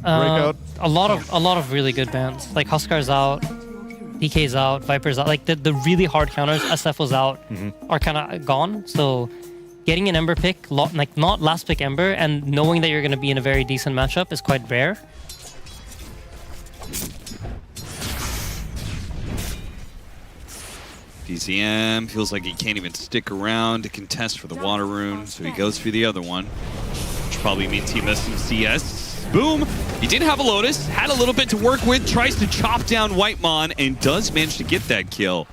Breakout. A lot of really good bans. Like Huskar's out, DK's out, Viper's out. Like the really hard counters, SF was out, are kind of gone. So getting an Ember pick, like not last pick Ember, and knowing that you're going to be in a very decent matchup is quite rare. DCM feels like he can't even stick around to contest for the water rune, so he goes for the other one, which probably means he missed some CS. Boom! He did have a Lotus, had a little bit to work with, tries to chop down Whitemon, and does manage to get that kill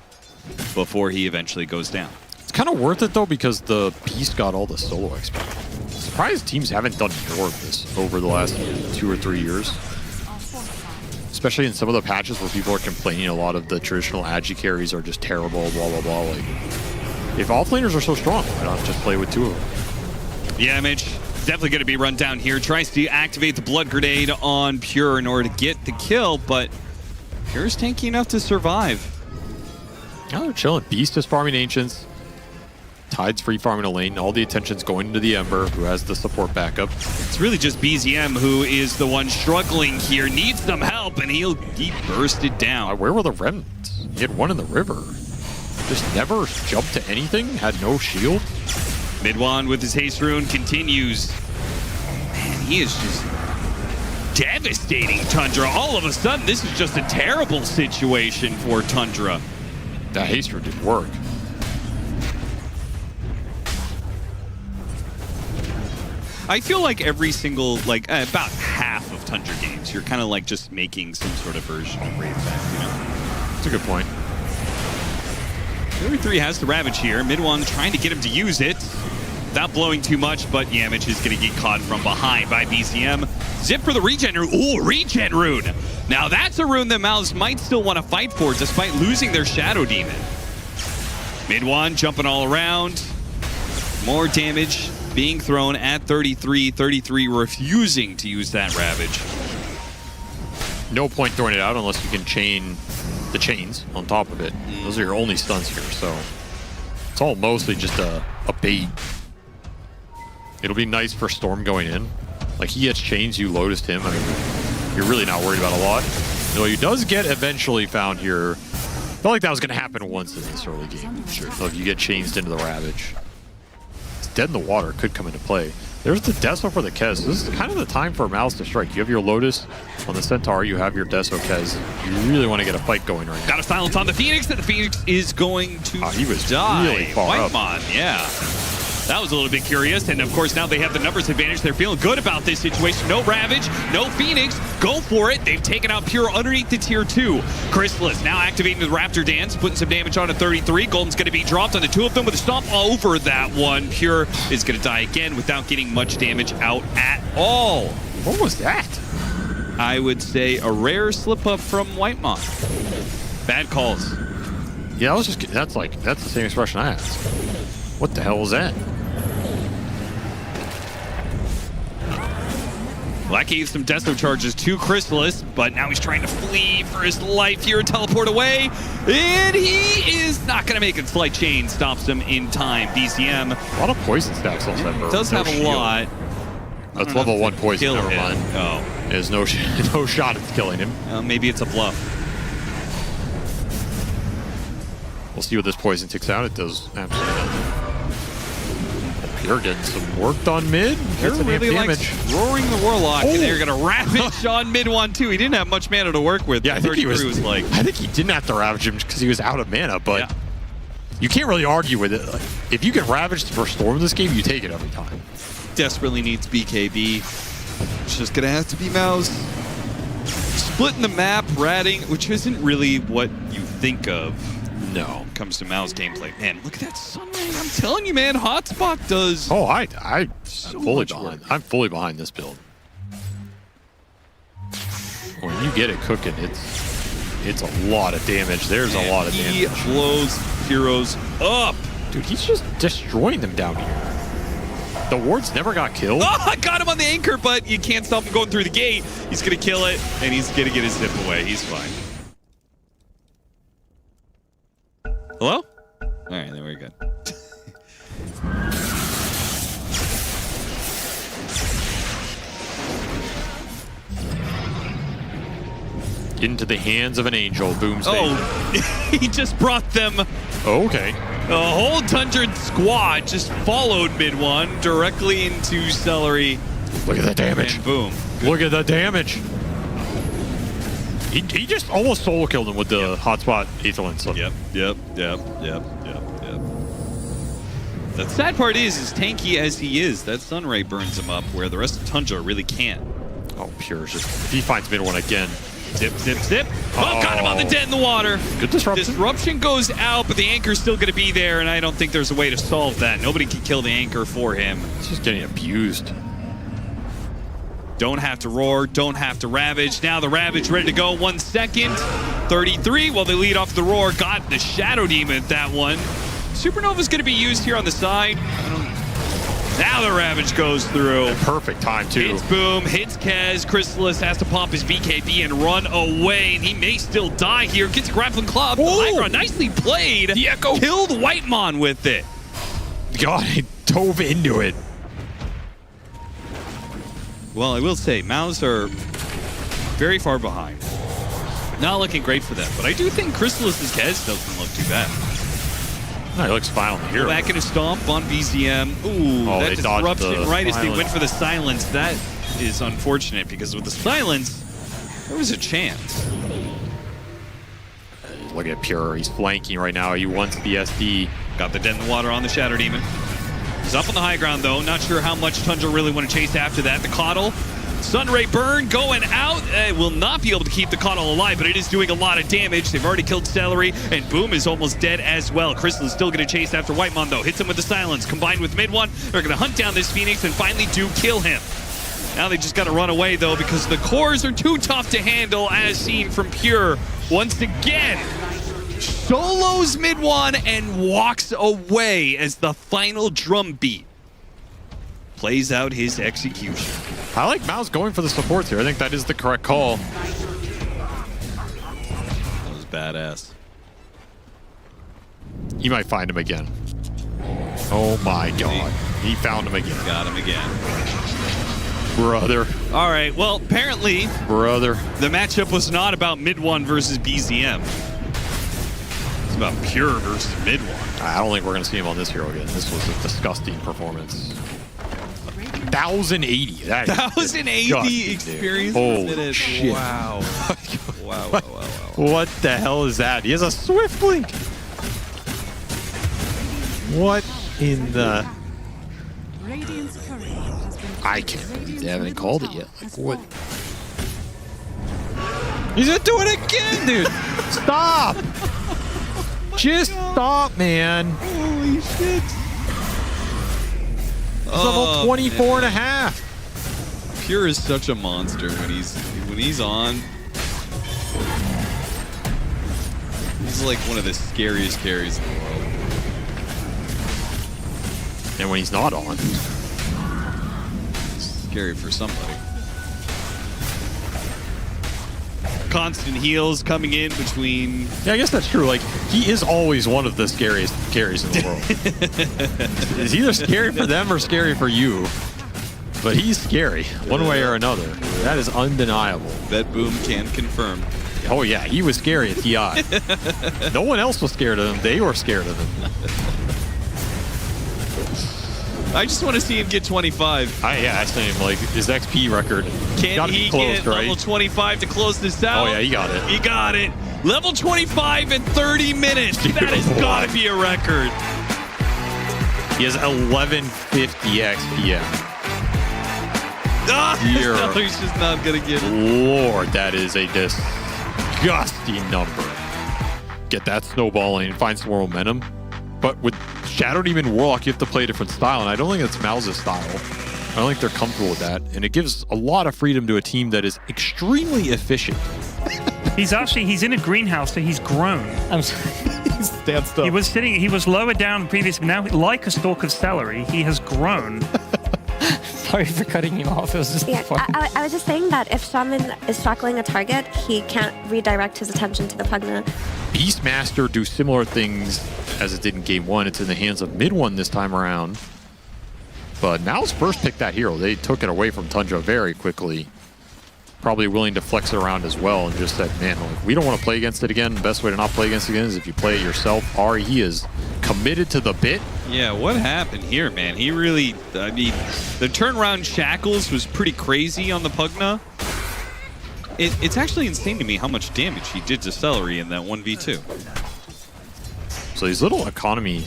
before he eventually goes down. It's kind of worth it though because the Beast got all the solo XP. Surprised teams haven't done more of this over the last 2 or 3 years. Especially in some of the patches where people are complaining a lot of the traditional agi carries are just terrible, blah, blah, blah. Like, if all laners are so strong, why not just play with 2 of them? Yeah, Mitch, definitely going to be run down here. Tries to activate the Blood Grenade on Pure in order to get the kill, but Pure's tanky enough to survive. Oh, they're chilling. Beast is farming Ancients. Tide's free farming a lane. All the attention's going into the Ember, who has the support backup. It's really just BZM who is the one struggling here, needs some help, and he bursted down. Where were the remnants? He had one in the river. Just never jumped to anything, had no shield. Midwan with his haste rune continues. Man, he is just devastating Tundra. All of a sudden, this is just a terrible situation for Tundra. That haste rune didn't work. I feel like every single, about half of Tundra games, you're kind of like just making some sort of version of Brave Back, you know? That's a good point. Fury 3 has the Ravage here. Midwan trying to get him to use it without blowing too much, but Yamich is going to get caught from behind by BCM. Zip for the regen rune. Ooh, regen rune. Now that's a rune that Mouz might still want to fight for despite losing their Shadow Demon. Midwan jumping all around. More damage being thrown at 33. 33 refusing to use that Ravage. No point throwing it out unless you can chain the chains on top of it. Those are your only stuns here, so it's all mostly just a bait. It'll be nice for Storm going in. Like, he gets chains, you Lotused him. I mean, you're really not worried about a lot. Though he does get eventually found here. Felt like that was going to happen once in this early game. Sure. So if you get chains into the Ravage. Dead in the water could come into play. There's the Deso for the Kez. This is kind of the time for Mouz to strike. You have your Lotus on the Centaur, you have your Deso Kez. You really want to get a fight going right now. Got a silence on the Phoenix, and the Phoenix is going to he was die. Really far up. Whitemon, yeah. That was a little bit curious, and of course now they have the numbers advantage. They're feeling good about this situation. No Ravage, no Phoenix. Go for it. They've taken out Pure underneath the tier 2. Chrysalis now activating the Raptor Dance, putting some damage on a 33. Golden's going to be dropped on the 2 of them with a stomp over that one. Pure is going to die again without getting much damage out at all. What was that? I would say a rare slip-up from Whitemon. Bad calls. Yeah, that's the same expression I had. What the hell was that? Black gave some Deso charges to Chrysalis, but now he's trying to flee for his life here, teleport away, and he is not going to make it. Slight chain stops him in time. BCM. A lot of poison stacks on that. Does have a lot. That's level 1 poison, never mind. Oh. There's no shot at killing him. Maybe it's a bluff. We'll see what this poison ticks out. It does absolutely nothing. Pure getting some work done mid. Pure really likes roaring the Warlock, and they're going to ravage on mid 1-2. He didn't have much mana to work with. Yeah, I think he didn't have to ravage him because he was out of mana, but yeah. You can't really argue with it. Like, if you get ravaged for Storm in this game, you take it every time. Desperately needs BKB. It's just going to have to be Mouz. Splitting the map, ratting, which isn't really what you think of. No, when it comes to Mouz gameplay. Man, look at that sun ring. I'm telling you, man, Hotspot does. Oh, I'm fully behind. I'm fully behind this build. When you get it cooking, it's a lot of damage. There's a lot of damage. He blows heroes up. Dude, he's just destroying them down here. The wards never got killed. Oh, I got him on the anchor, but you can't stop him going through the gate. He's going to kill it, and he's going to get his zip away. He's fine. Hello? All right, then we're good. Into the hands of an angel. Boom's he just brought them. Okay. A whole Tundra squad just followed mid one directly into Celery. Look at the damage. And boom. Look at the damage. He just almost solo killed him with the hotspot Aether Lens. Yep. The sad part is, as tanky as he is, that Sunray burns him up where the rest of Tundra really can't. Oh, Pure is just... If he finds mid one again. Zip, zip, zip. Oh, got him on the dead in the water. Good disruption. Disruption goes out, but the anchor's still going to be there, and I don't think there's a way to solve that. Nobody can kill the anchor for him. He's just getting abused. Don't have to roar, don't have to ravage. Now the ravage ready to go. 1 second. 33 while they lead off the roar. Got the Shadow Demon at that one. Supernova's going to be used here on the side. Now the ravage goes through. Perfect time, too. Hits Boom, hits Kez. Chrysalis has to pop his BKB and run away. And he may still die here. Gets a grappling club. Lycra, nicely played. The Echo. Killed Whitemon with it. God, he dove into it. Well, I will say, Mouz are very far behind. Not looking great for them, but I do think Chrysalis' Kez doesn't look too bad. No, he looks fine on the hero. Back in a stomp on BZM. Ooh, that disruption right as they went for the silence. That is unfortunate because with the silence, there was a chance. Look at Pure. He's flanking right now. He wants the SD. Got the dead in the water on the Shadow Demon. He's up on the high ground, though. Not sure how much Tundra really want to chase after that. The Coddle. Sunray Burn going out. It will not be able to keep the Coddle alive, but it is doing a lot of damage. They've already killed Celery, and Boom is almost dead as well. Crystal is still going to chase after Whitemon, though. Hits him with the silence. Combined with mid one, they're going to hunt down this Phoenix and finally do kill him. Now they just got to run away, though, because the cores are too tough to handle, as seen from Pure. Once again, solos mid one and walks away as the final drum beat plays out his execution. I like Mouz going for the supports here. I think that is the correct call. That was badass. He might find him again. Oh my God. He found him again. Got him again. Brother. All right, well, apparently Brother. the matchup was not about mid one versus BZM. It's about Pure versus mid one. I don't think we're going to see him on this hero again. This was a disgusting performance. 1,080. That is 1,080 experience. Holy shit. Wow. Wow. What the hell is that? He has a Swift Link. What in the... I can't believe they haven't called it yet. Like, what? He's gonna do it again, dude. Stop. Just stop, man. Holy shit. Level 24 and a half. Pure is such a monster when he's on. He's like one of the scariest carries in the world. And when he's not on, scary for somebody. Constant heals coming in between. yeah, I guess that's true. Like, he is always one of the scariest carries in the world. It's either scary for them or scary for you. But he's scary, one way or another. That is undeniable. Bet Boom can confirm. Oh yeah, he was scary at TI. No one else was scared of him. They were scared of him. I just want to see him get 25. Yeah, I same. Like, his XP record. Can he get level 25 to close this out? Oh yeah, he got it. He got it. Level 25 in 30 minutes. Dude, that has got to be a record. He has 1150 XPM. Dear No, he's just not going to get it. Lord, that is a disgusting number. Get that snowballing and find some more momentum. But with Shadow Demon Warlock, you have to play a different style, and I don't think it's Mouz's style. I don't think they're comfortable with that, and it gives a lot of freedom to a team that is extremely efficient. He's in a greenhouse, so he's grown. I'm sorry. Stand still. He was lower down previously. Now, like a stalk of celery, he has grown. Sorry for cutting you off. It was just fun. I was just saying that if Shaman is shackling a target, he can't redirect his attention to the Pugna. Beastmaster do similar things as it did in game one. It's in the hands of mid one this time around. But Mouz first picked that hero. They took it away from Tundra very quickly. probably willing to flex it around as well and just said, man, like, we don't want to play against it again. The best way to not play against it again is if you play it yourself. Ari, he is committed to the bit. Yeah, what happened here, man? He really, I mean, the turnaround shackles was pretty crazy on the Pugna. It's actually insane to me how much damage he did to Celery in that 1v2. So these little economy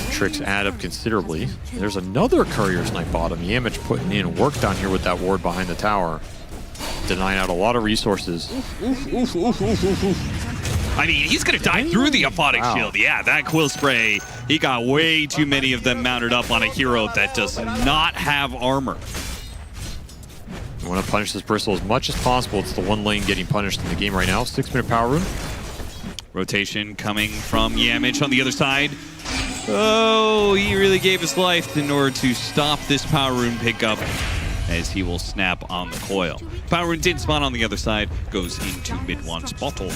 tricks add up considerably. There's another courier snipe bottom. Yamich putting in work down here with that ward behind the tower. Denying out a lot of resources. I mean, he's going to die through the Aphotic Shield. Yeah, that Quill Spray, he got way too many of them mounted up on a hero that does not have armor. You want to punish this Bristle as much as possible. It's the one lane getting punished in the game right now. 6-minute power rune. Rotation coming from Yamich on the other side. Oh, he really gave his life in order to stop this power rune pickup as he will snap on the coil. Power rune did spawn on the other side, goes into mid-one's bottle.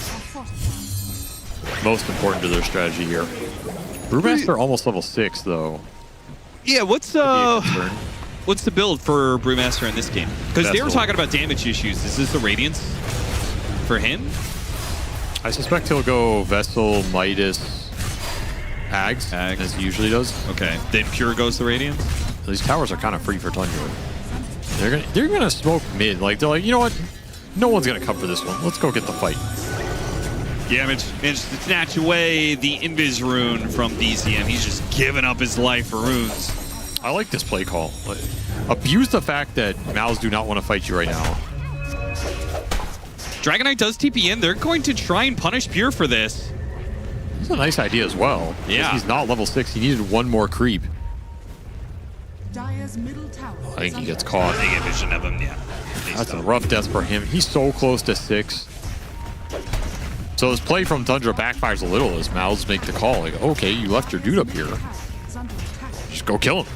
Most important to their strategy here. Brewmaster almost level 6 though. Yeah, what's the build for Brewmaster in this game? Because they were talking about damage issues. Is this the Radiance for him? I suspect he'll go Vessel, Midas, Ags, as he usually does. Okay, then Pure goes the Radiance? These towers are kind of free for Tundra. They're gonna smoke mid. Like, they're like, you know what? No one's gonna come for this one. Let's go get the fight. Yamich managed to snatch away the Invis rune from BCM. He's just giving up his life for runes. I like this play call. Like, abuse the fact that Mouz do not want to fight you right now. Dragon Knight does TP in. They're going to try and punish Pure for this. It's a nice idea as well. Yeah. He's not level 6. He needed one more creep. Dire's middle tower I think he gets caught. They get vision of him, yeah. That's a rough death for him. He's so close to 6. So this play from Tundra backfires a little as Mouz make the call. Like, okay, you left your dude up here. Just go kill him.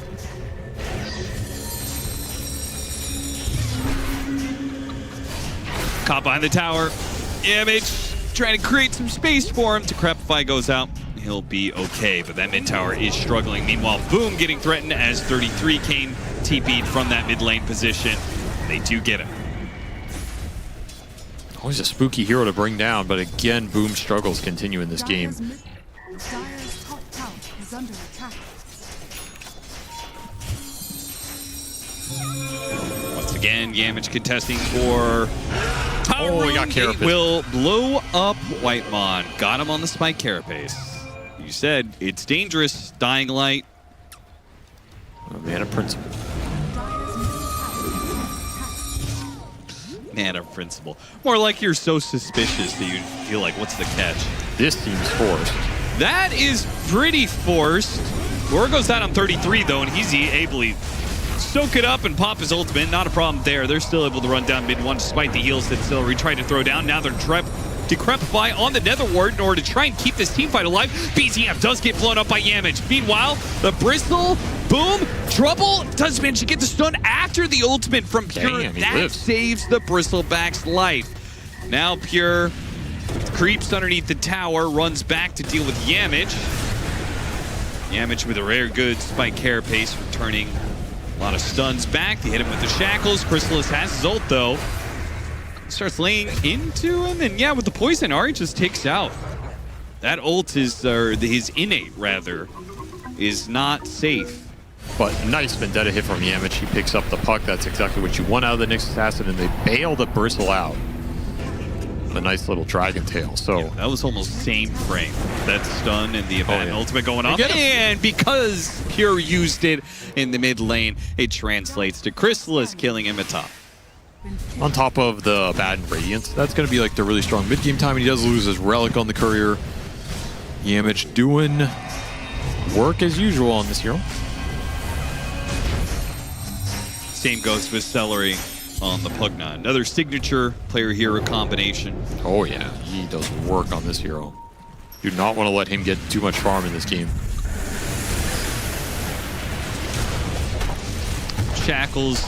Caught behind the tower. Yamich trying to create some space for him. Decrepify goes out. He'll be okay, but that mid tower is struggling. Meanwhile, Boom getting threatened as 33 came TP'd from that mid lane position. They do get him. Always a spooky hero to bring down, but again, Boom struggles continue in this game. Dire's top tower is under attack. Once again, Yamich contesting for power. Oh, he got Rune. Carapace. It will blow up Whitemon. Got him on the spike Carapace. You said it's dangerous. Dying Light. Oh, man of principle. Man of principle. More like you're so suspicious that you feel like, what's the catch? This seems forced. That is pretty forced. War goes down on 33 though, and he's able to soak it up and pop his ultimate. Not a problem there. They're still able to run down mid one despite the heals that Celery tried to throw down. Now they're Decrepify on the Nether Ward in order to try and keep this team fight alive. BZF does get blown up by Yamich. Meanwhile, the Bristle, Boom, Trouble does manage to get the stun after the ultimate from Pure. Damn, he that lives. saves the Bristleback's life. Now Pure creeps underneath the tower, runs back to deal with Yamich. Yamich with a rare good spike carapace, returning a lot of stuns back. They hit him with the shackles. Chrysalis has his ult though. Starts laying into him, and yeah, with the poison, Ari just takes out. That ult is, or his innate rather, is not safe. But nice Vendetta hit from Yamich. He picks up the puck. That's exactly what you want out of the Nyx Assassin, and they bail the Bristle out. A nice little dragon tail. So Yeah, that was almost same frame. That stun and the event ultimate going off. get him. And because Pure used it in the mid lane, it translates to Chrysalis killing him at top. on top of the bad Radiance, that's going to be like the really strong mid-game time, and he does lose his Relic on the Courier. Yamich doing work as usual on this hero. Same goes with Celery on the Pugna. Another signature player-hero combination. Oh yeah, he does work on this hero. Do not want to let him get too much farm in this game. Shackles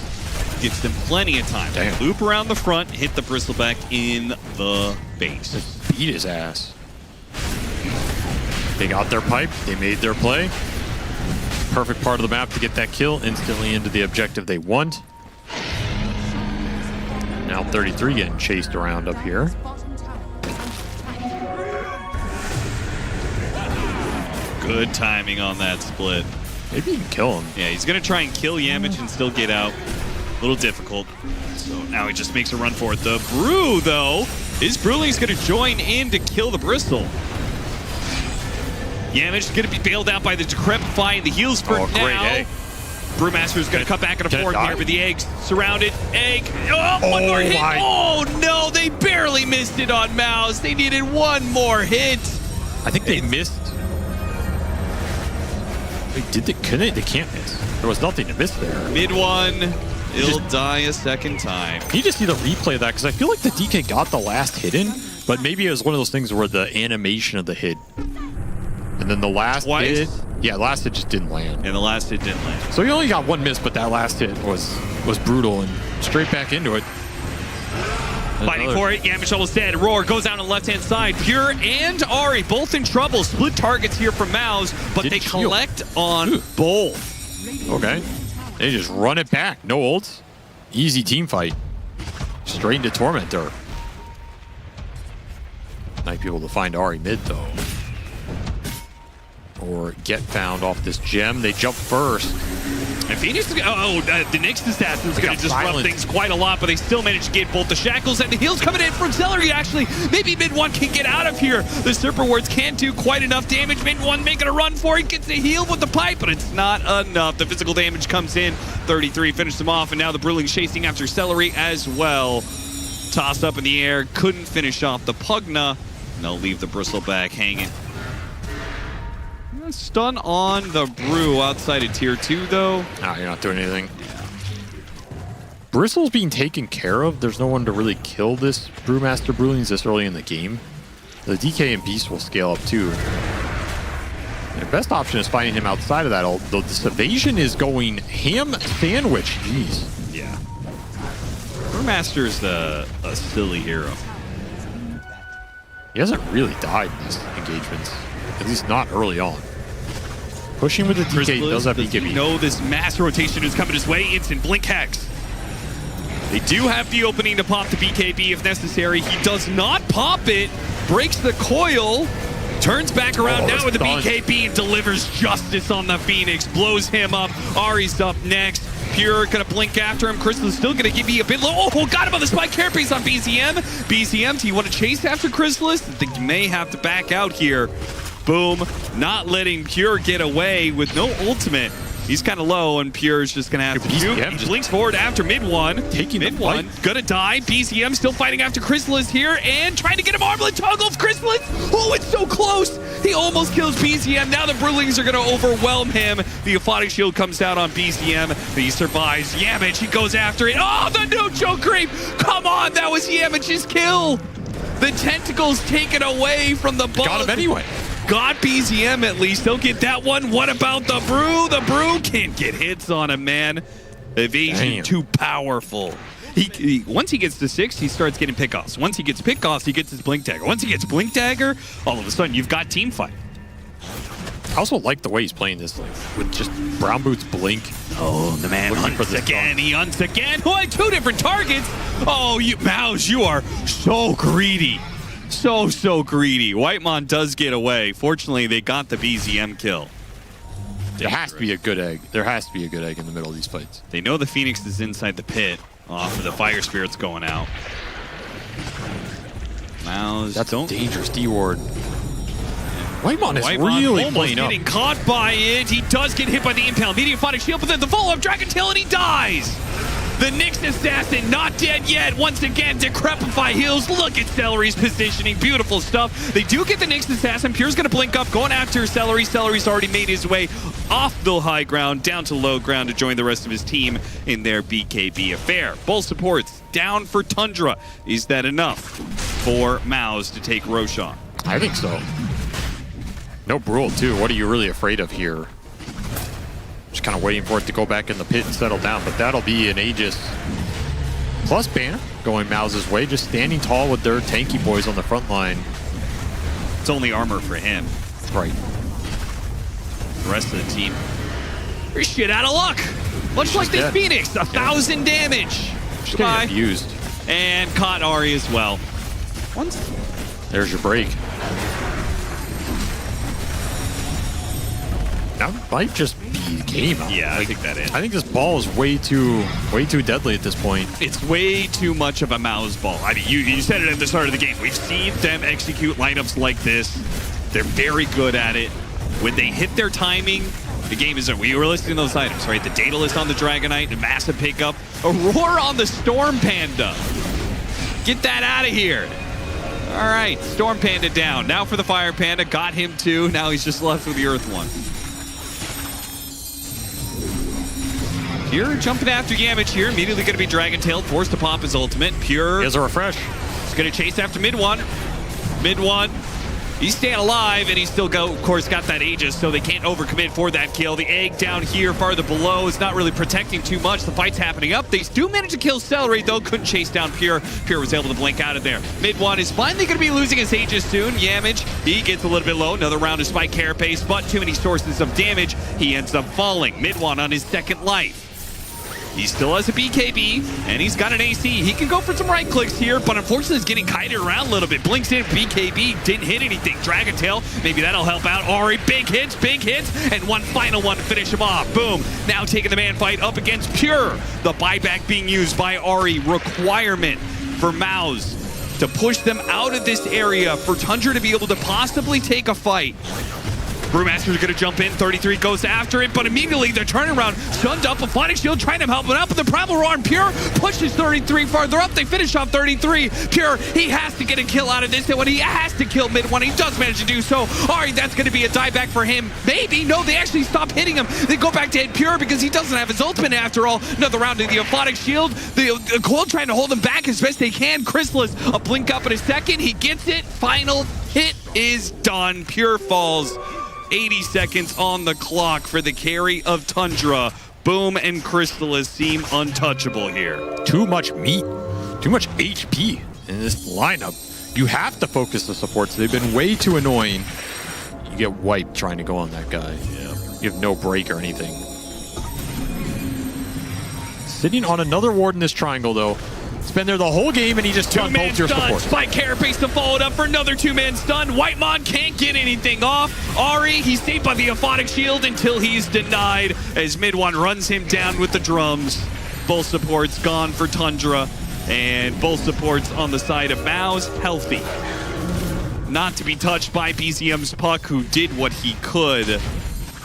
gives them plenty of time. Damn. Loop around the front, hit the Bristleback in the base. Just beat his ass. They got their pipe, they made their play. Perfect part of the map to get that kill instantly into the objective they want. Now 33 getting chased around up here. Good timing on that split. Maybe you can kill him. Yeah, he's going to try and kill Yamich and still get out. A little difficult. So now he just makes a run for it. The Brew, though, his Brewling's going to join in to kill the Bristle. Yamich is going to be bailed out by the Decrepify and the heals for now. Great egg. Brewmaster's going to cut back and forth here, but the egg's surrounded. Egg. Oh, one more hit. My. Oh, no, they barely missed it on Mouz. They needed one more hit. I think they missed. Wait, did they? Couldn't they? They can't miss. There was nothing to miss there. Mid one. It'll die a second time. Can you just see the replay of that? Because I feel like the DK got the last hit in, but maybe it was one of those things where the animation of the hit. And then the last hit. Yeah, last hit just didn't land. And the last hit didn't land. So he only got one miss, but that last hit was brutal and straight back into it. Fighting for it. Yamich almost dead. Roar goes down on the left-hand side. Pure and Ari both in trouble. Split targets here from Mouz, but they collect on both. Okay. They just run it back. No ults. Easy team fight. Straight into Tormentor. Might be able to find Ari mid, though. Or get found off this gem. They jump first. And Phoenix, the Nyx Assassin's going to disrupt things quite a lot, but they still manage to get both the shackles and the heals coming in from Celery, actually. Maybe mid one can get out of here. The Super Words can't do quite enough damage. Mid one making a run for it, gets a heal with the pipe, but it's not enough. The physical damage comes in. 33 finished them off, and now the Brewling's chasing after Celery as well. Tossed up in the air, couldn't finish off the Pugna, and they'll leave the Bristleback hanging. Stun on the Brew outside of tier 2, though. No, you're not doing anything. Bristle's being taken care of. There's no one to really kill this Brewmaster Brewlings this early in the game. The DK and Beast will scale up, too. And the best option is finding him outside of that. Although this evasion is going ham sandwich. Jeez. Yeah. Brewmaster's a silly hero. He hasn't really died in these engagements. At least not early on. Pushing with the DK does have BKB. No, this mass rotation is coming his way. Instant blink hex. They do have the opening to pop the BKB if necessary. He does not pop it. Breaks the coil. Turns back around now with the BKB and delivers justice on the Phoenix. Blows him up. Ari's up next. Pure gonna blink after him. Crystal is still gonna give you a bit low. Oh, got him on the spike carapace on BZM. BZM, do you want to chase after Chrysalis? I think you may have to back out here. Boom, not letting Pure get away with no ultimate. He's kind of low, and Pure's just going to have to shoot. He blinks forward after mid one. Taking mid one, gonna die. BCM still fighting after Chrysalis here, and trying to get him armlet toggle of Chrysalis. Oh, it's so close. He almost kills BCM. Now the Brewlings are going to overwhelm him. The Aphotic Shield comes out on BCM. He survives. Yamich, he goes after it. Oh, the no-choke creep. Come on, that was Yamich's kill. The tentacles taken away from the ball. Got him anyway. Got BZM at least. They'll get that one. What about the Brew? The Brew can't get hits on him, man. Evasion too powerful. He once he gets to 6, he starts getting pickoffs. Once he gets pickoffs, he gets his Blink Dagger. Once he gets Blink Dagger, all of a sudden you've got team fight. I also like the way he's playing this with just Brown Boots blink. Oh, the man hunts again. He hunts again. Oh, 2 different targets. Oh, Mouz, you are so greedy. So greedy. Whitemon does get away. Fortunately, they got the BZM kill. There has to be a good egg. There has to be a good egg in the middle of these fights. They know the Phoenix is inside the pit off of the Fire Spirits going out. Mouz, that's a dangerous D-ward. Whitemon is really almost playing getting caught by it. He does get hit by the Impale. Medium Aphotic Shield, but then the follow-up Dragon Tail, and he dies. The Nyx Assassin not dead yet. Once again, Decrepify heals. Look at Celery's positioning. Beautiful stuff. They do get the Nyx Assassin. Pure's going to blink up, going after Celery. Celery's already made his way off the high ground, down to low ground to join the rest of his team in their BKB affair. Both supports down for Tundra. Is that enough for Mouz to take Roshan? I think so. No Brule, too. What are you really afraid of here? Just kind of waiting for it to go back in the pit and settle down, but that'll be an Aegis plus banner going Mouz's way, just standing tall with their tanky boys on the front line. It's only armor for him. Right. The rest of the team, they're shit out of luck. Much like this Phoenix, 1,000 damage. Just getting abused. And caught Ari as well. There's your break. That might just be the game. Yeah, I think that is. I think this ball is way too deadly at this point. It's way too much of a Mouz ball. I mean, you said it at the start of the game. We've seen them execute lineups like this. They're very good at it. When they hit their timing, the game is over. We were listing those items, right? The Daedalus on the Dragonite, a massive pickup. Aurora on the Storm Panda. Get that out of here. All right, Storm Panda down. Now for the Fire Panda. Got him too. Now he's just left with the Earth one. Pure jumping after Yamich here. Immediately going to be Dragon Tailed, forced to pop his ultimate. Pure Here's a refresh. is going to chase after mid one. Mid one. He's staying alive, and he's still, of course, got that Aegis, so they can't overcommit for that kill. The egg down here, farther below, is not really protecting too much. The fight's happening up. They do manage to kill Celery, though. Couldn't chase down Pure. Pure was able to blink out of there. Mid one is finally going to be losing his Aegis soon. Yamich, he gets a little bit low. Another round of Spike Carapace, but too many sources of damage. He ends up falling. Mid one on his second life. He still has a BKB, and he's got an AC. He can go for some right clicks here, but unfortunately he's getting kited around a little bit. Blinks in, BKB, didn't hit anything. Dragon Tail, maybe that'll help out. Ari, big hits, and one final one to finish him off. Boom, now taking the man fight up against Pure. The buyback being used by Ari, requirement for Mouz to push them out of this area for Tundra to be able to possibly take a fight. Brewmaster's going to jump in. 33 goes after it, but immediately they're turning around. Shunned up, a Phonic Shield trying to help him out, but the Primal Roar on Pure pushes 33 farther up. They finish off 33. Pure, he has to get a kill out of this one. He has to kill mid one. He does manage to do so. Ari, that's going to be a dieback for him. Maybe. No, they actually stop hitting him. They go back to hit Pure because he doesn't have his ultimate after all. Another round of the Phonic Shield. The Cold trying to hold him back as best they can. Chrysalis, a blink up in a second. He gets it. Final hit is done. Pure falls. 80 seconds on the clock for the carry of Tundra. Boom and Chrysalis seem untouchable here. Too much meat, too much HP in this lineup. You have to focus the supports. They've been way too annoying. You get wiped trying to go on that guy. Yeah. You have no break or anything. Sitting on another ward in this triangle, though. It's been there the whole game, and he just took both your supports. Spike Carapace to follow it up for another two-man stun. Whitemon can't get anything off. Ari, he's saved by the Aphotic Shield until he's denied as mid one runs him down with the drums. Both supports gone for Tundra, and both supports on the side of Mouz healthy. Not to be touched by BZM's Puck, who did what he could,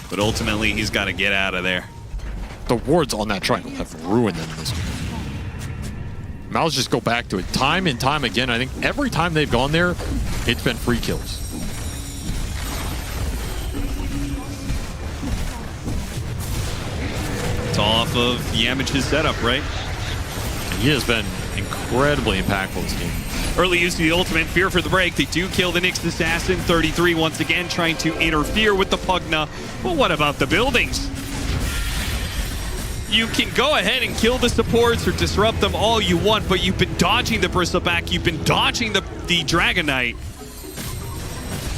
but ultimately he's got to get out of there. The wards on that triangle have ruined them in this game. Mouz just go back to it time and time again. I think every time they've gone there, it's been free kills. It's off of Yamich's setup, right? He has been incredibly impactful this game. Early use of the ultimate, fear for the break. They do kill the Nyx Assassin. 33 once again trying to interfere with the Pugna. Well, what about the buildings? You can go ahead and kill the supports or disrupt them all you want, but you've been dodging the Bristleback, you've been dodging the Dragonite.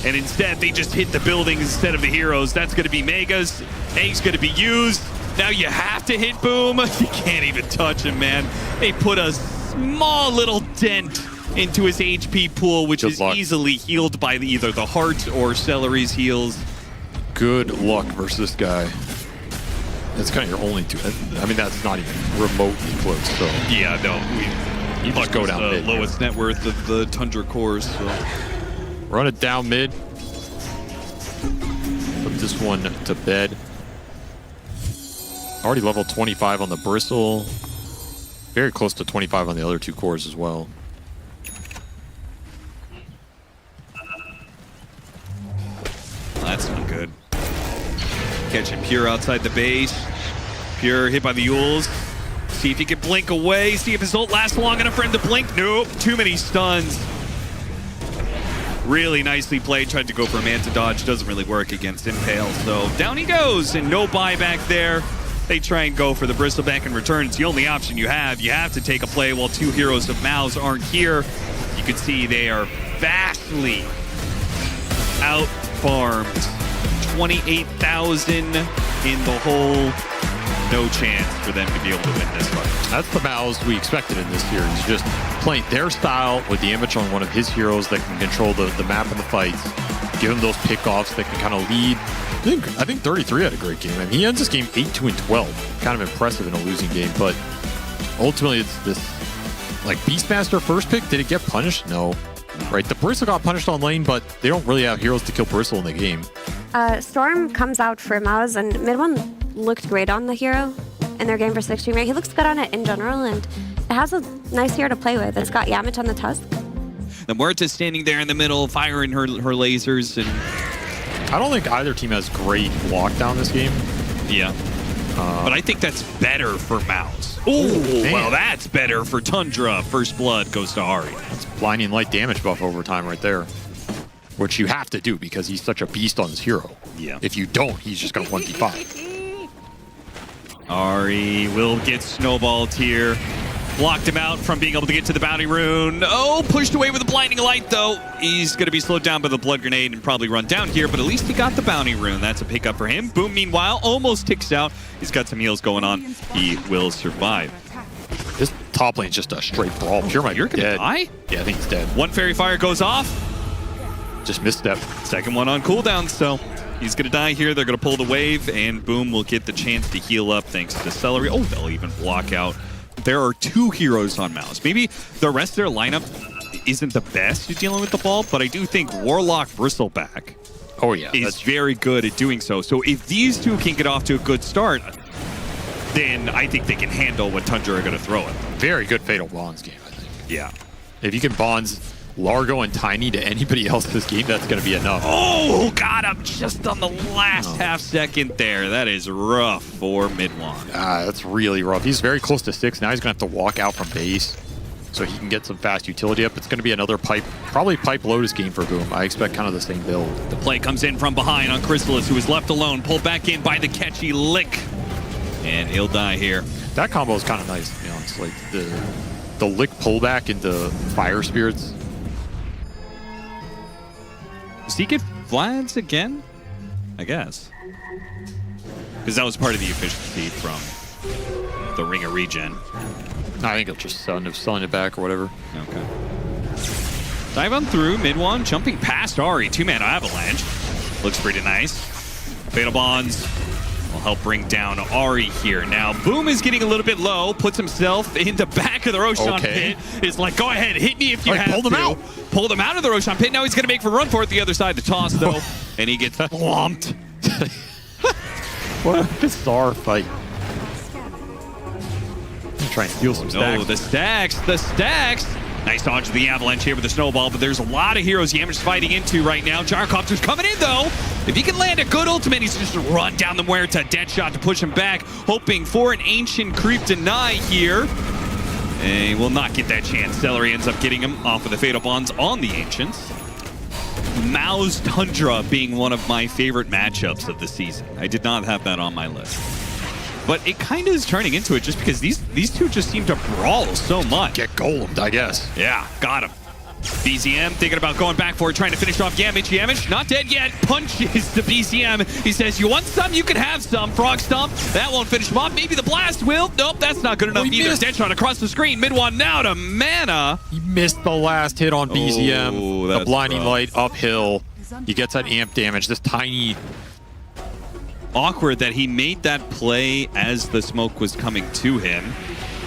And instead, they just hit the buildings instead of the heroes. That's going to be Megas. Egg's going to be used. Now you have to hit Boom. You can't even touch him, man. They put a small little dent into his HP pool, which is easily healed by either the heart or Celery's heals. Good luck versus this guy. That's kind of your only two. I mean, that's not even remotely close. So yeah, no, you just go down the mid. Lowest net worth of the Tundra cores. So. Run it down mid. Put this one to bed. Already level 25 on the Bristle. Very close to 25 on the other two cores as well. That's not good. Catching Pure outside the base. Pure hit by the Yules. See if he can blink away. See if his ult lasts long enough for him to blink. Nope, too many stuns. Really nicely played. Tried to go for a Manta dodge. Doesn't really work against Impale. So down he goes, and no buyback there. They try and go for the Bristleback in return. It's the only option you have. You have to take a play while two heroes of Mouz aren't here. You can see they are vastly out-farmed. 28,000 in the hole. no chance for them to be able to win this one. That's the Mouz we expected in this series. Just playing their style with the image on one of his heroes that can control the map and the fights. Give him those pickoffs that can kind of lead. I think 33 had a great game. I mean, he ends this game 8-2-12. Kind of impressive in a losing game, but ultimately it's this like Beastmaster first pick. Did it get punished? No. Right, the Bristle got punished on lane, but they don't really have heroes to kill Bristle in the game. Storm comes out for Mouz, and mid one looked great on the hero in their game for 16. Right, he looks good on it in general, and it has a nice hero to play with. It's got Yamich on the Tusk. The Muerta's standing there in the middle, firing her lasers, and I don't think either team has great lockdown this game. yeah. But I think that's better for Mouz. Oh, well, that's better for Tundra. First blood goes to Ari. That's blinding light damage buff over time right there, which you have to do because he's such a beast on his hero. Yeah. If you don't, he's just going to 1v5. Ari will get snowballed here. Blocked him out from being able to get to the bounty rune. Oh, pushed away with a blinding light, though. He's going to be slowed down by the blood grenade and probably run down here, but at least he got the bounty rune. That's a pickup for him. Boom, meanwhile, almost ticks out. He's got some heals going on. He will survive. This top lane's just a straight brawl. You're You're going to die? Yeah, I think he's dead. One fairy fire goes off. Just misstep. Second one on cooldown, so he's going to die here. They're going to pull the wave, and Boom will get the chance to heal up thanks to Celery. Oh, they'll even block out. There are two heroes on Mouz. Maybe the rest of their lineup isn't the best at dealing with the ball, but I do think Warlock Bristleback is very good at doing so. So if these two can get off to a good start, then I think they can handle what Tundra are going to throw at them. Very good Fatal Bonds game, I think. Yeah. If you can bonds Largo and Tiny to anybody else this game, that's going to be enough. Oh, got him just on the last half second there. That is rough for Midwan. That's really rough. He's very close to 6. Now he's going to have to walk out from base so he can get some fast utility up. It's going to be another probably pipe Lotus game for Boom. I expect kind of the same build. The play comes in from behind on Chrysalis, who is left alone, pulled back in by the catchy Lick. And he'll die here. That combo is kind of nice, to be honest. Like the Lick pullback into Fire Spirits. Does he get Vlads again? I guess. Because that was part of the efficiency from the Ring of Regen. I think he'll just end up selling it back or whatever. Okay. Dive on through, mid one, jumping past Ari. 2-man avalanche. Looks pretty nice. Fatal Bonds will help bring down Ari here. Now, Boom is getting a little bit low, puts himself in the back of the Roshan pit. It's like, go ahead, hit me if you have pulled him out. Pulled him out of the Roshan pit. Now he's going to make for a run for it. The other side, the toss, though. And he gets lumped. What a bizarre fight. Try and steal some stacks. Oh, the stacks. Nice dodge of the avalanche here with the snowball, but there's a lot of heroes Yamich fighting into right now. Gyrocopter's coming in, though. If he can land a good ultimate, he's just run down the Muerta. Dead shot to push him back, hoping for an ancient creep deny here. And he will not get that chance. Celery ends up getting him off of the Fatal Bonds on the Ancients. Mouz Tundra being one of my favorite matchups of the season. I did not have that on my list. But it kind of is turning into it just because these two just seem to brawl so much. Get golemed, I guess. Yeah, got him. BZM thinking about going back for it, trying to finish off Yamich. Yamich, not dead yet, punches the BZM. He says, you want some? You can have some. Frog Stomp, that won't finish him off. Maybe the Blast will. Nope, that's not good enough either. Deadshot across the screen. Mid one now to Mana. He missed the last hit on BZM. Oh, the blinding light uphill. He gets that amp damage. This tiny... Awkward that he made that play as the smoke was coming to him.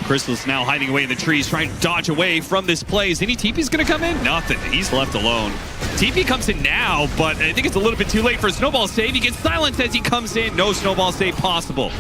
Crystal's now hiding away in the trees, trying to dodge away from this play. Is any TP's going to come in? Nothing. He's left alone. TP comes in now, but I think it's a little bit too late for a snowball save. He gets silenced as he comes in. No snowball save possible.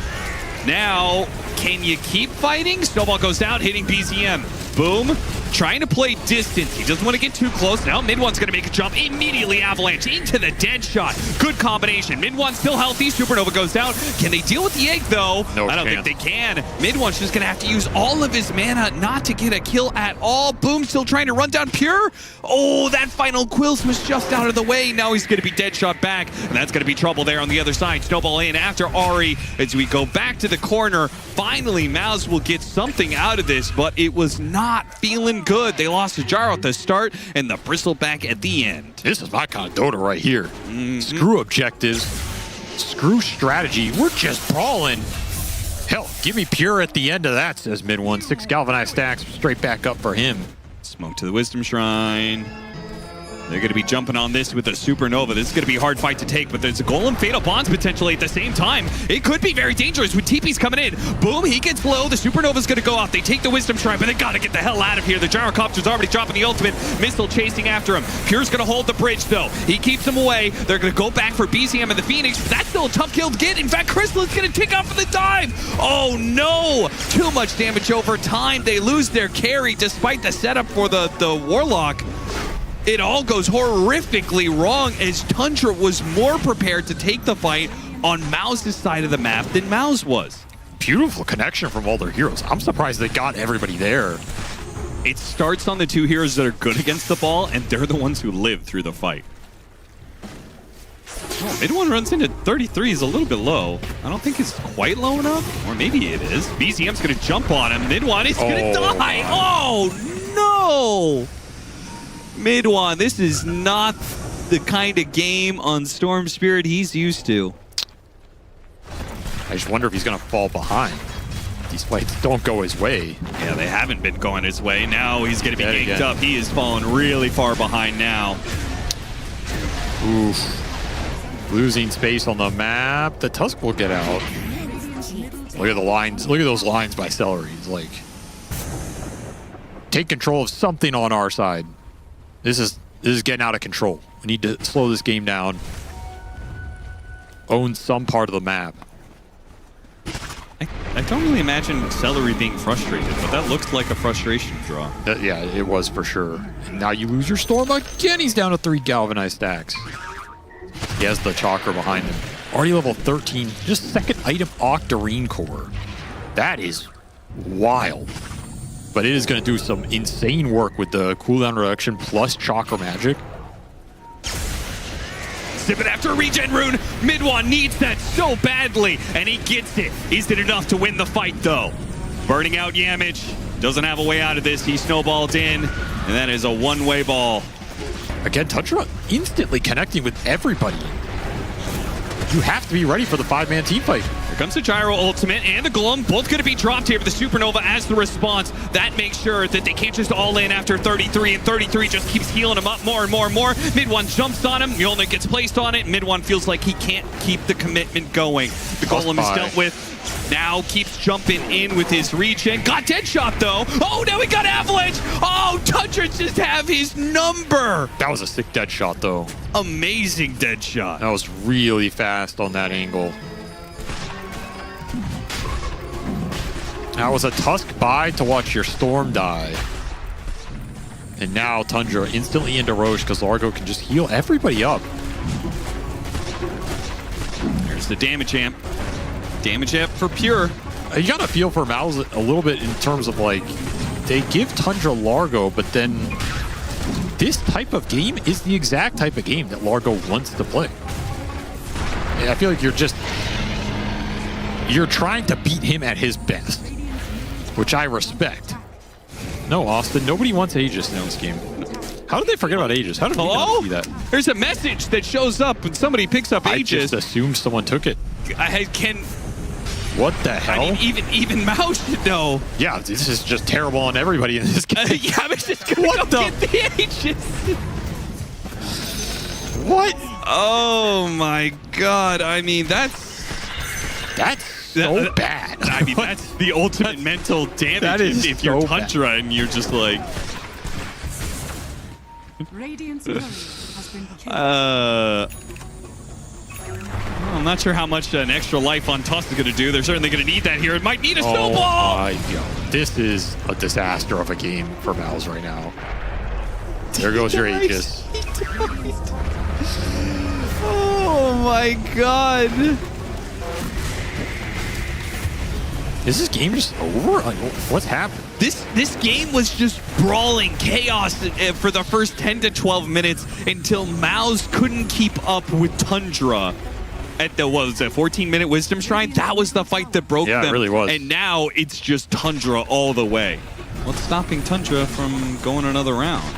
Now, can you keep fighting? Snowball goes out, hitting BZM. Boom. Trying to play distance. He doesn't want to get too close. Now mid one's going to make a jump. Immediately avalanche into the dead shot. Good combination. Mid one still healthy. Supernova goes out. Can they deal with the egg though? No I don't think they can. Mid one's just going to have to use all of his mana not to get a kill at all. Boom still trying to run down Pure. Oh, that final Quills was just out of the way. Now he's going to be dead shot back. And that's going to be trouble there on the other side. Snowball in after Ari as we go back to the corner. Finally, Mouz will get something out of this, but it was not feeling good. They lost to Jaro at the start and the Bristleback at the end. This is my kind of Dota right here. Screw objectives. Screw strategy. We're just brawling. Hell, give me pure at the end of that, says mid one. 6 galvanized stacks straight back up for him. Smoke to the Wisdom Shrine. They're going to be jumping on this with a Supernova. This is going to be a hard fight to take, but there's a Golem Fatal Bonds potentially at the same time. It could be very dangerous with TP's coming in. Boom, he gets low. The Supernova's going to go off. They take the Wisdom Shrine, but they got to get the hell out of here. The Gyrocopter's already dropping the ultimate. Missile chasing after him. Pure's going to hold the bridge, though. He keeps him away. They're going to go back for BZM and the Phoenix, but that's still a tough kill to get. In fact, Crystal's going to take off for the dive. Oh, no. Too much damage over time. They lose their carry despite the setup for the Warlock. It all goes horrifically wrong as Tundra was more prepared to take the fight on Mouz's side of the map than Mouz was. Beautiful connection from all their heroes. I'm surprised they got everybody there. It starts on the 2 heroes that are good against the ball, and they're the ones who live through the fight. Oh, mid one runs into 33 is a little bit low. I don't think it's quite low enough, or maybe it is. BZM's going to jump on him. Mid one is going to die. Oh, no! Mid one, this is not the kind of game on Storm Spirit he's used to. I just wonder if he's going to fall behind. These fights don't go his way. Yeah, they haven't been going his way. Now he's going to be ganked up. He is falling really far behind now. Oof. Losing space on the map. The Tusk will get out. Look at the lines. Look at those lines by Celery. It's like, take control of something on our side. This is getting out of control. We need to slow this game down. Own some part of the map. I don't really imagine Celery being frustrated, but that looks like a frustration draw. Yeah, it was for sure. And now you lose your Storm again. He's down to 3 galvanized stacks. He has the Chakra behind him. Already level 13. Just second item Octarine Core. That is wild. But it is going to do some insane work with the cooldown reduction plus Chakra Magic. Zipping after a regen rune. Mid one needs that so badly, and he gets it. Is it enough to win the fight, though? Burning out Yamich. Doesn't have a way out of this. He snowballed in, and that is a one-way ball. Again, Tundra instantly connecting with everybody. You have to be ready for the 5-man team fight. Here comes the Gyro ultimate and the Golem, both going to be dropped here, but the Supernova as the response. That makes sure that they can't just all in after 33, and 33 just keeps healing him up more and more and more. Mid one jumps on him, Mjolnir gets placed on it, Mid one feels like he can't keep the commitment going. The Golem is dealt with. Now keeps jumping in with his regen. Got Deadshot though. Oh, now we got Avalanche. Oh, Tundra just have his number. That was a sick Deadshot though. Amazing Deadshot. That was really fast on that angle. That was a Tusk buy to watch your Storm die. And now Tundra instantly into Roche because Largo can just heal everybody up. There's the damage amp. Damage amp for Pure. You gotta feel for Mouz a little bit in terms of like, they give Tundra Largo, but then this type of game is the exact type of game that Largo wants to play. I feel like you're trying to beat him at his best, which I respect. No, Austin, nobody wants Aegis in this game. How did they forget about Aegis? How did we not see that? There's a message that shows up when somebody picks up Aegis. I just assumed someone took it. What the hell? I mean, even Mouz should know. Yeah, this is just terrible on everybody in this game. Yeah, I'm just gonna get the Aegis. What? Oh my god! I mean, that's so bad. I mean, that's the ultimate mental damage. That is if you're so Tundra and you're just like, Radiant's warrior has been killed. I'm not sure how much an extra life on Tusk is going to do. They're certainly going to need that here. It might need a snowball. My God. This is a disaster of a game for Mouz right now. There goes your Aegis. Oh my god. Is this game just over? Like, what's happened? This game was just brawling chaos for the first 10 to 12 minutes until Mouz couldn't keep up with Tundra. At the, what was it, 14-minute Wisdom Shrine? That was the fight that broke them. Yeah, it really was. And now it's just Tundra all the way. What's stopping Tundra from going another round?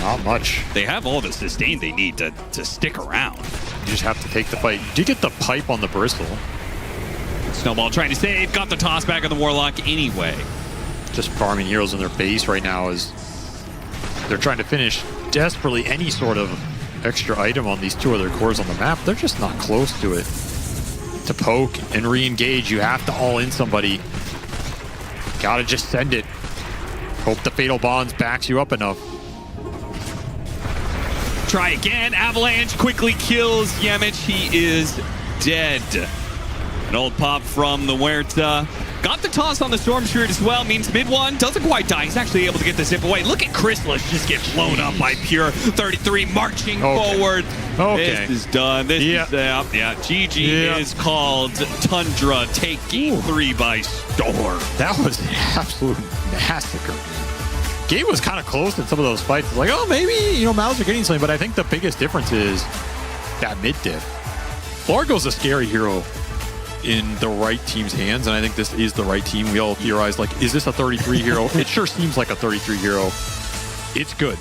Not much. They have all the sustain they need to stick around. You just have to take the fight. Do you get the pipe on the bristle? Snowball trying to save, got the toss back on the Warlock anyway. Just farming heroes in their base right now as they're trying to finish desperately any sort of extra item on these two other cores on the map. They're just not close to it. To poke and re-engage, you have to all in somebody. Gotta just send it. Hope the Fatal Bonds backs you up enough. Try again. Avalanche quickly kills Yamich. He is dead. An old pop from the Huerta. Got the toss on the Storm Spirit as well. Means mid one doesn't quite die. He's actually able to get the zip away. Look at Chrysalis just get blown up by Pure. 33 marching forward. Okay. This is done. This is GG is called. Tundra take game 3 by storm. That was an absolute massacre. Game was kind of close in some of those fights. It's like, oh, maybe, Mouz are getting something, but I think the biggest difference is that mid diff. Largo's a scary hero in the right team's hands, and I think this is the right team. We all theorize, like, is this a 33 hero? It sure seems like a 33 hero. It's good.